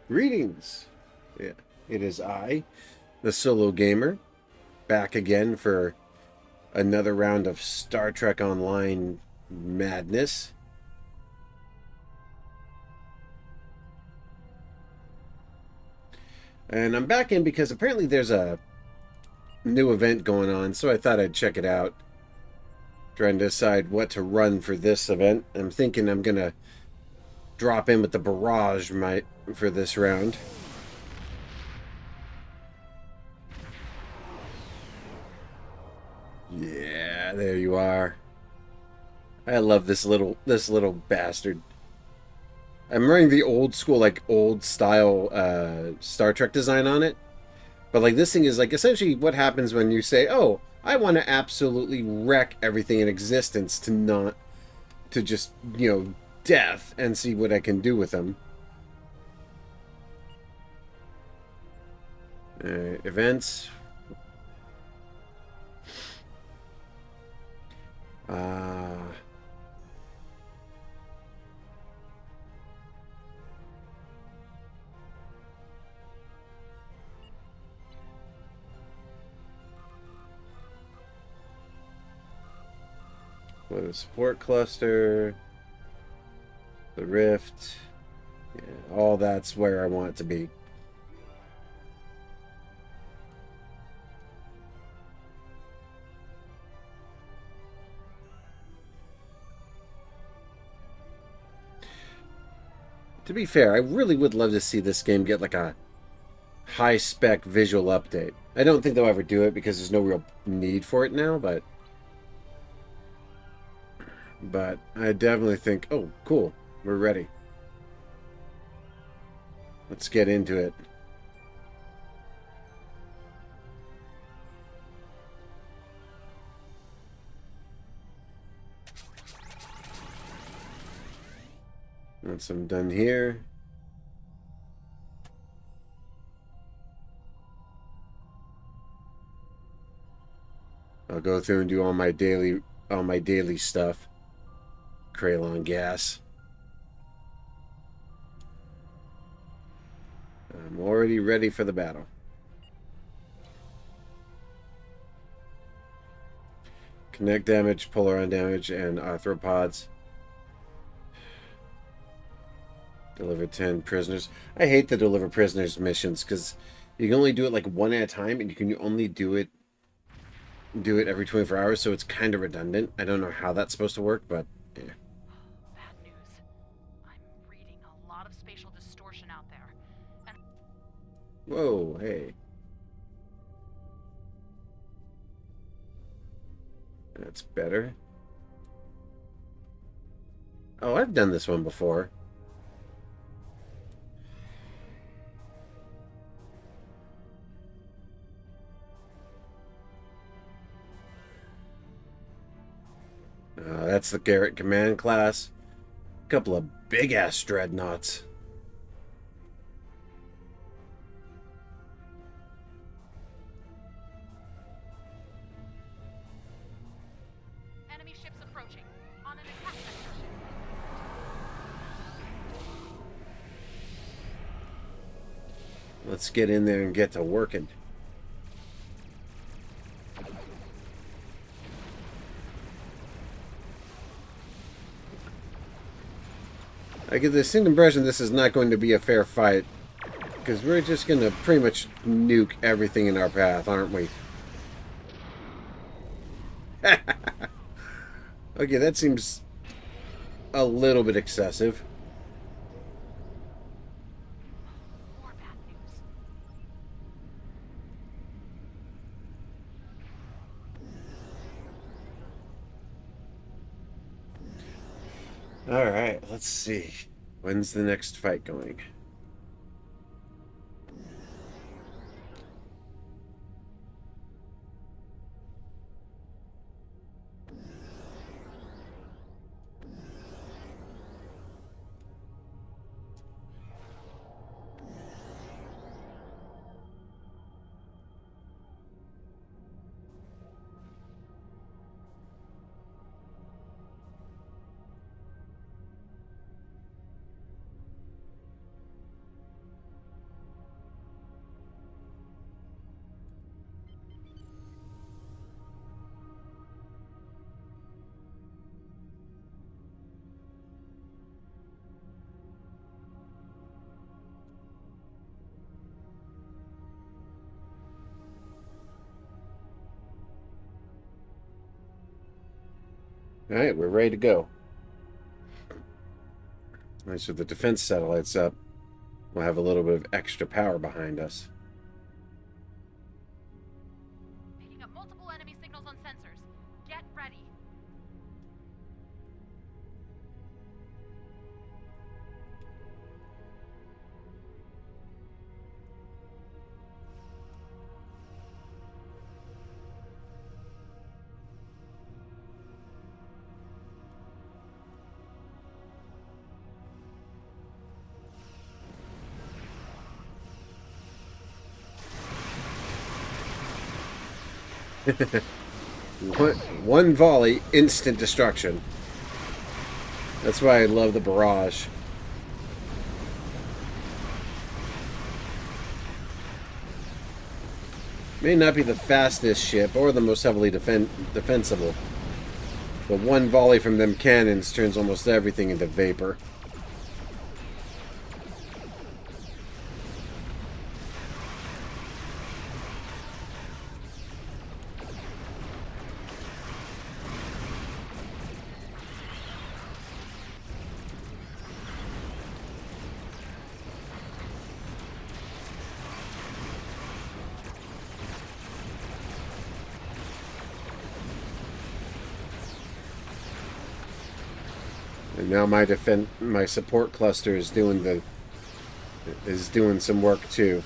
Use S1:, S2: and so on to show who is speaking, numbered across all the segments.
S1: Greetings. Yeah, it is I, the Solo Gamer, back again for another round of Star Trek Online madness. And I'm back in because apparently there's a new event going on, so I thought I'd check it out. Trying to decide what to run for this event. I'm thinking I'm gonna drop in with the barrage might for this round. Yeah, there you are. I love this little bastard. I'm running the old school, like old style Star Trek design on it. But like this thing is like essentially what happens when you say, "Oh, I want to absolutely wreck everything in existence to not to just death and see what I can do with them." Events. Uh, what a support cluster, the rift. Yeah, all that's where I want it to be. To be fair, I really would love to see this game get like a high spec visual update. I don't think they'll ever do it because there's no real need for it now, but I definitely think, oh, cool, we're ready. Let's get into it. Once I'm done here, I'll go through and do all my daily stuff. Kraylon gas. I'm already ready for the battle. Connect damage, polaron damage, and arthropods. Deliver 10 prisoners. I hate the deliver prisoners missions because you can only do it like one at a time, and you can only do it every 24 hours, so it's kind of redundant. I don't know how that's supposed to work, but yeah.
S2: Bad news. I'm reading a lot of spatial distortion out there. And
S1: Whoa, hey. That's better. Oh, I've done this one before. That's the Garrett Command class. Couple of big ass dreadnoughts.
S2: enemy ships approaching. On an attack vector ship.
S1: Let's get in there and get to working. I get the distinct impression this is not going to be a fair fight because we're just going to pretty much nuke everything in our path, aren't we? Okay, that seems a little bit excessive.
S2: More bad news.
S1: Alright, let's see. When's the next fight going? Alright, we're ready to go. Alright, so the defense satellite's up. We'll have a little bit of extra power behind us.
S2: Picking up multiple enemy signals on sensors. Get ready.
S1: One volley, instant destruction. That's why I love the barrage. May not be the fastest ship or the most heavily defensible, but one volley from them cannons turns almost everything into vapor. And now my support cluster is doing some work too.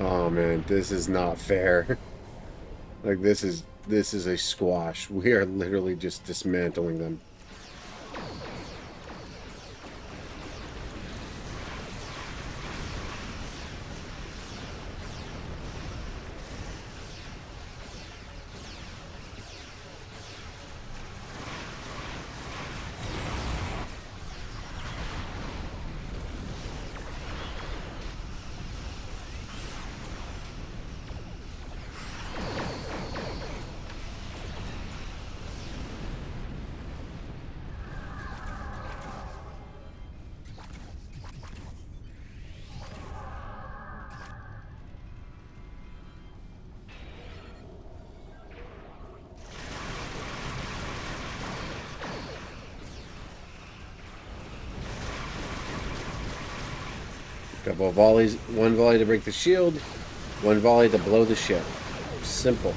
S1: Oh man, this is not fair. Like this is a squash. We are literally just dismantling them. Couple of volleys, one volley to break the shield, one volley to blow the ship. Simple.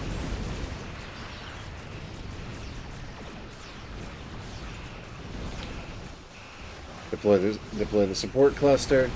S1: Deploy the support cluster.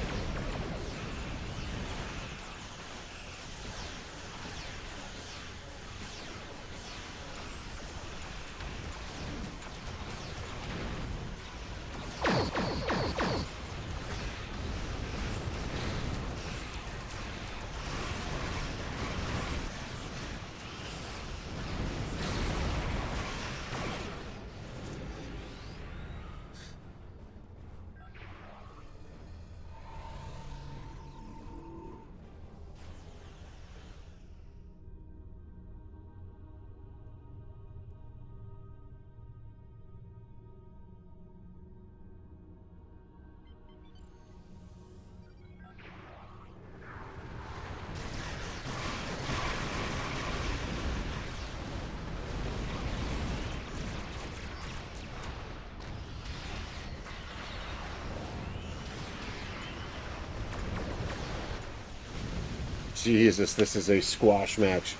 S1: Jesus, this is a squash match.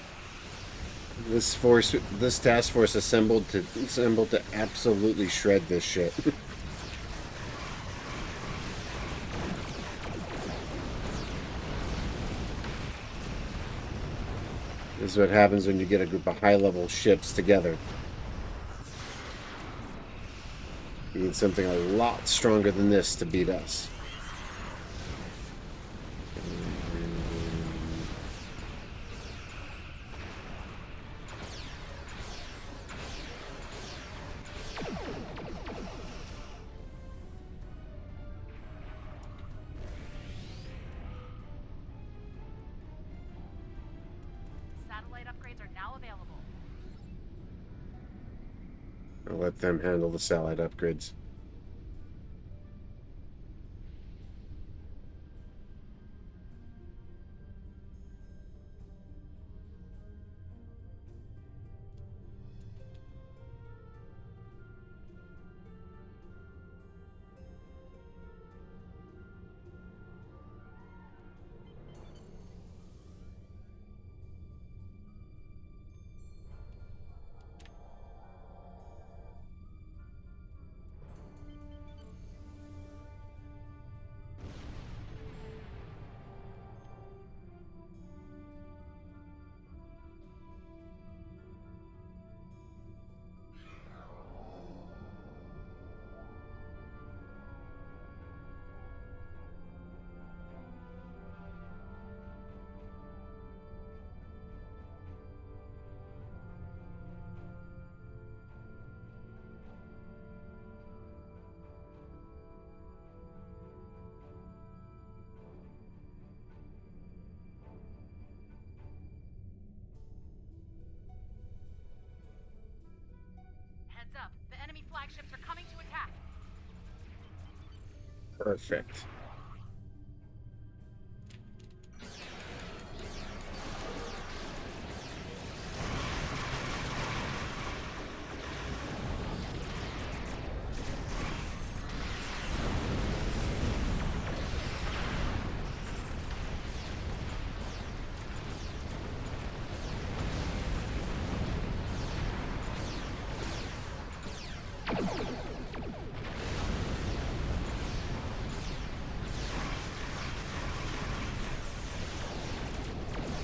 S1: This task force assembled to absolutely shred this shit. This is what happens when you get a group of high-level ships together. You need something a lot stronger than this to beat us.
S2: Satellite upgrades are now available.
S1: I'll let them handle the satellite upgrades.
S2: Heads up, the enemy flagships are coming to attack.
S1: Perfect.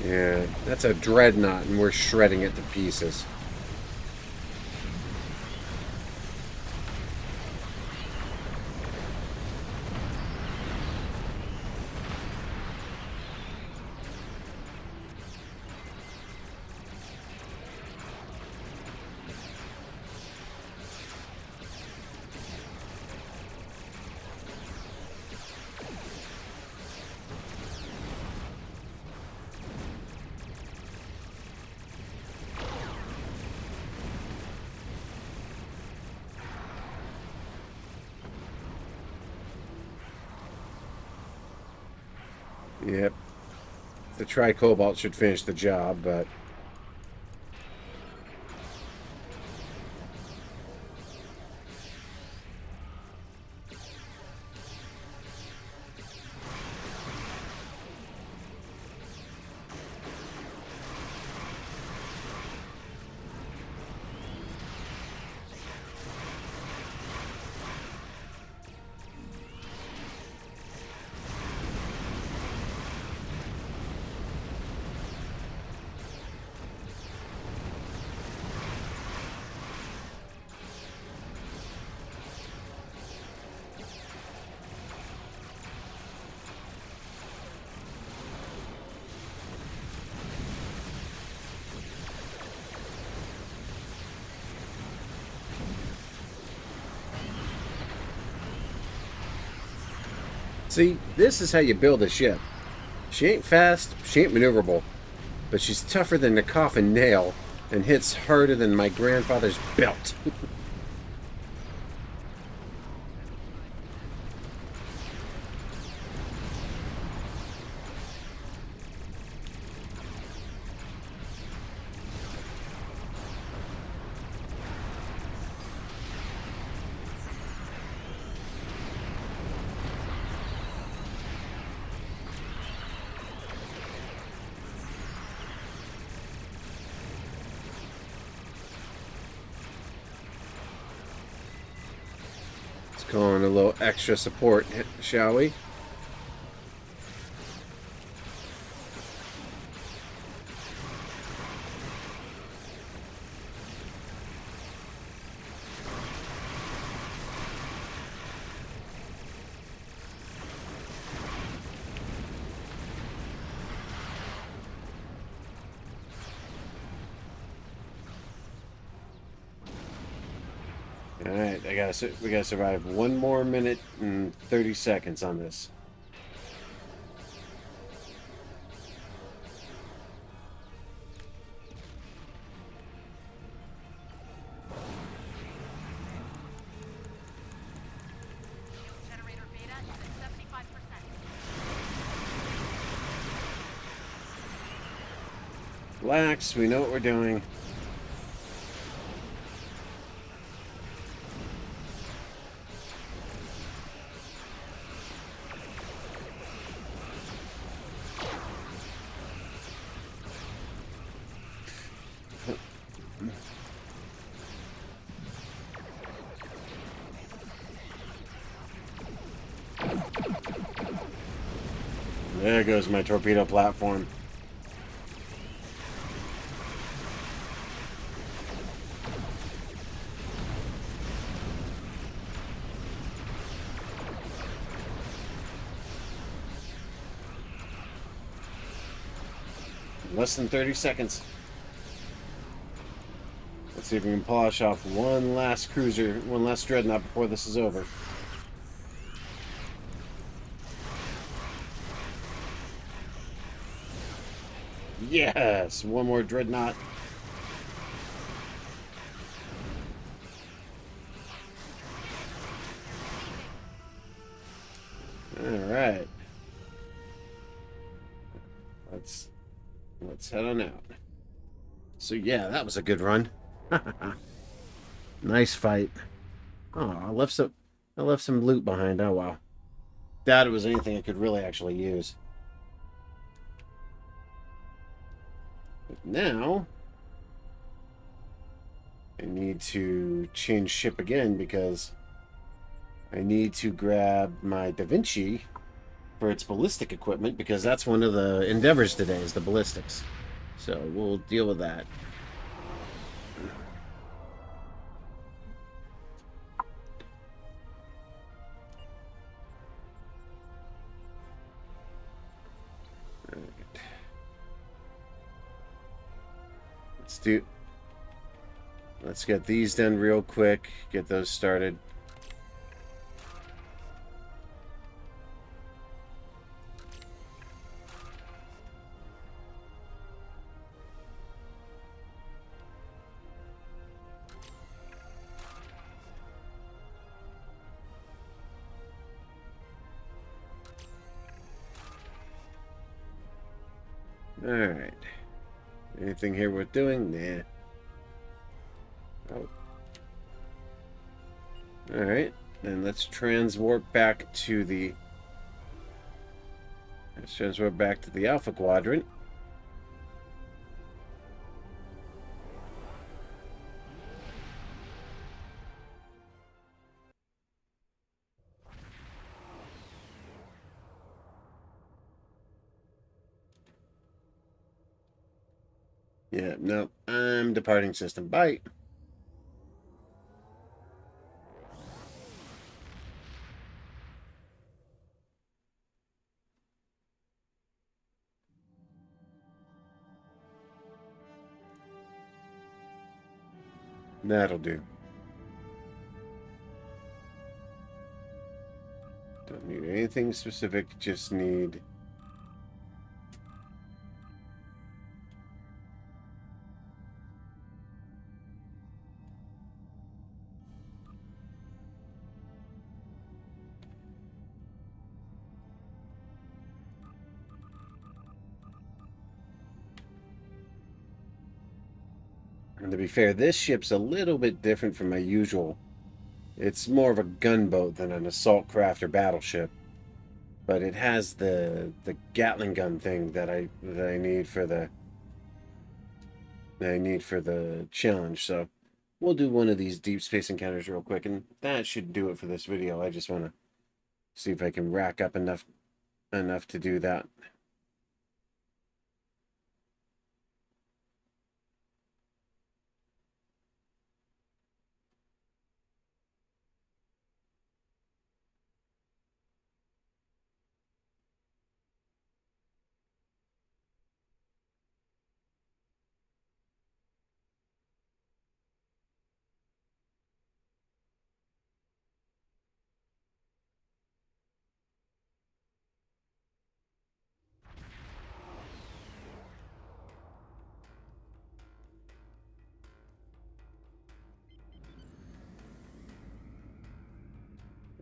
S1: Yeah, that's a dreadnought, and we're shredding it to pieces. Yep. The Tri-Cobalt should finish the job, but... See, this is how you build a ship. She ain't fast, she ain't maneuverable, but she's tougher than a coffin nail and hits harder than my grandfather's belt. Let's call in a little extra support, shall we? All right, we gotta survive 1 more minute and 30 seconds on this.
S2: Generator beta is at 75%.
S1: Relax, we know what we're doing. There goes my torpedo platform. Less than 30 seconds. Let's see if we can polish off one last cruiser, one last dreadnought before this is over. Yes! One more dreadnought. Alright. Let's head on out. So yeah, that was a good run. Nice fight. Oh, I left some loot behind. Oh wow. Doubt it was anything I could really actually use. But now I need to change ship again because I need to grab my Da Vinci for its ballistic equipment because that's one of the endeavors today is the ballistics. So we'll deal with that. Let's do. Let's get these done real quick. Get those started. Alright. Anything here worth doing? Nah. Oh. Alright. Then let's transwarp back to the... Let's transwarp back to the Alpha Quadrant. Yeah, no, I'm departing system. Bye. That'll do. Don't need anything specific, just need... And to be fair, this ship's a little bit different from my usual. It's more of a gunboat than an assault craft or battleship. But it has the Gatling gun thing that I need for the challenge. So we'll do one of these deep space encounters real quick, and that should do it for this video. I just want to see if I can rack up enough to do that.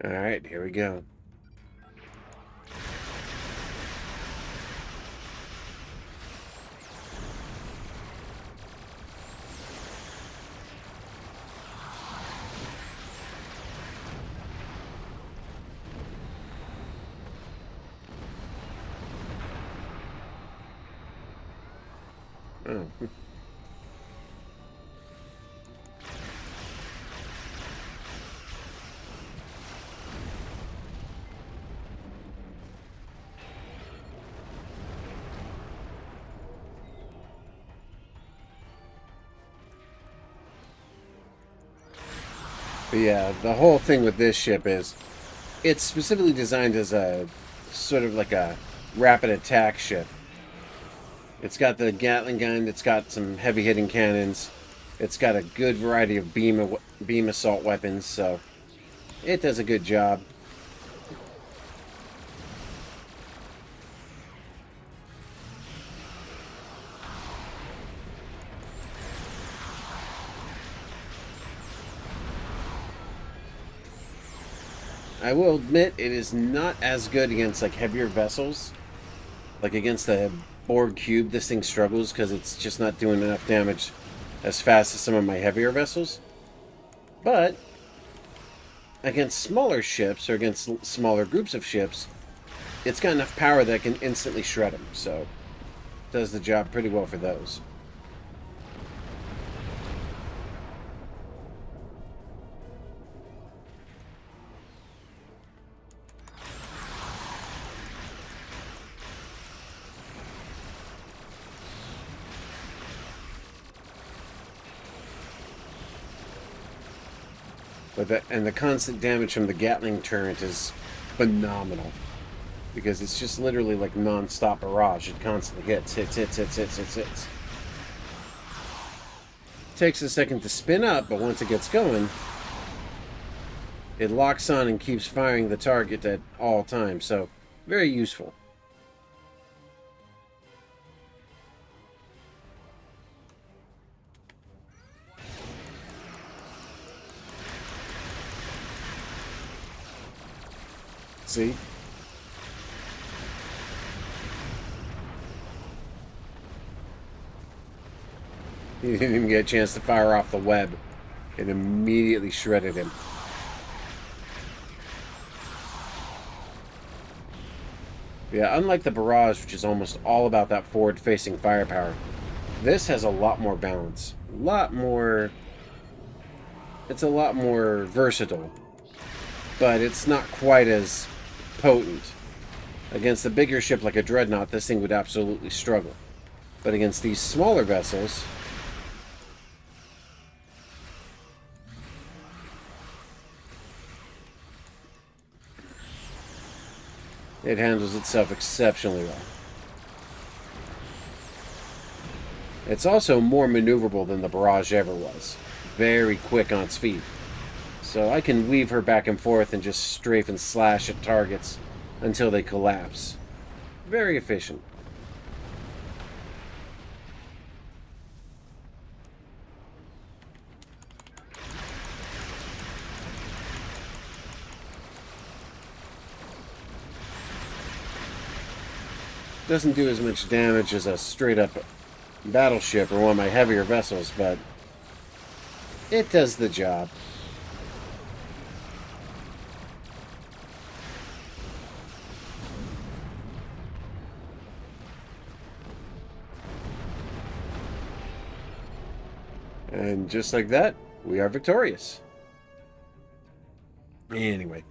S1: Alright, here we go. Oh. But yeah, the whole thing with this ship is it's specifically designed as a sort of like a rapid attack ship. It's got the Gatling gun, it's got some heavy hitting cannons, it's got a good variety of beam assault weapons, so it does a good job. I will admit it is not as good against like heavier vessels. Like against the Borg cube, this thing struggles because it's just not doing enough damage as fast as some of my heavier vessels. But against smaller ships or against smaller groups of ships, it's got enough power that it can instantly shred them. So it does the job pretty well for those. But the constant damage from the Gatling turret is phenomenal. Because it's just literally like non-stop barrage. It constantly hits. Takes a second to spin up, but once it gets going, it locks on and keeps firing the target at all times. So, very useful. See? He didn't even get a chance to fire off the web. It immediately shredded him. Yeah, unlike the Barrage, which is almost all about that forward-facing firepower, this has a lot more balance. A lot more... It's a lot more versatile. But it's not quite as potent. Against a bigger ship like a Dreadnought, this thing would absolutely struggle. But against these smaller vessels... it handles itself exceptionally well. It's also more maneuverable than the Barrage ever was. Very quick on its feet. So I can weave her back and forth and just strafe and slash at targets until they collapse. Very efficient. Doesn't do as much damage as a straight up battleship or one of my heavier vessels, but it does the job. And just like that, we are victorious. Anyway.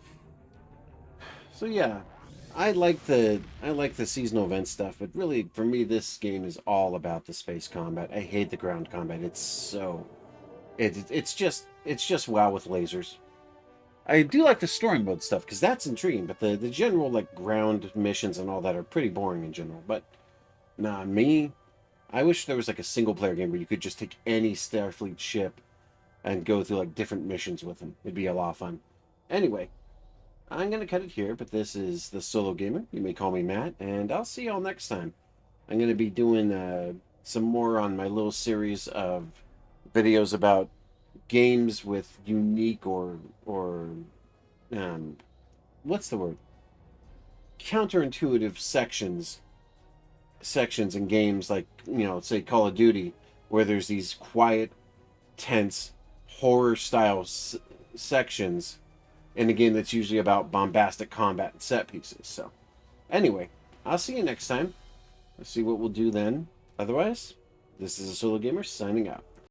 S1: So yeah, I like the seasonal event stuff, but really for me this game is all about the space combat. I hate the ground combat. It's just WoW with lasers. I do like the story mode stuff because that's intriguing, but the general like ground missions and all that are pretty boring in general. But nah, me, I wish there was like a single player game where you could just take any Starfleet ship and go through like different missions with them. It'd be a lot of fun. Anyway, I'm going to cut it here, but this is the Solo Gamer. You may call me Matt, and I'll see y'all next time. I'm going to be doing some more on my little series of videos about games with unique or what's the word? Counterintuitive sections in games like, say Call of Duty, where there's these quiet, tense, horror style sections in a game that's usually about bombastic combat and set pieces. So, anyway, I'll see you next time. Let's see what we'll do then. Otherwise, this is a Solo Gamer signing out.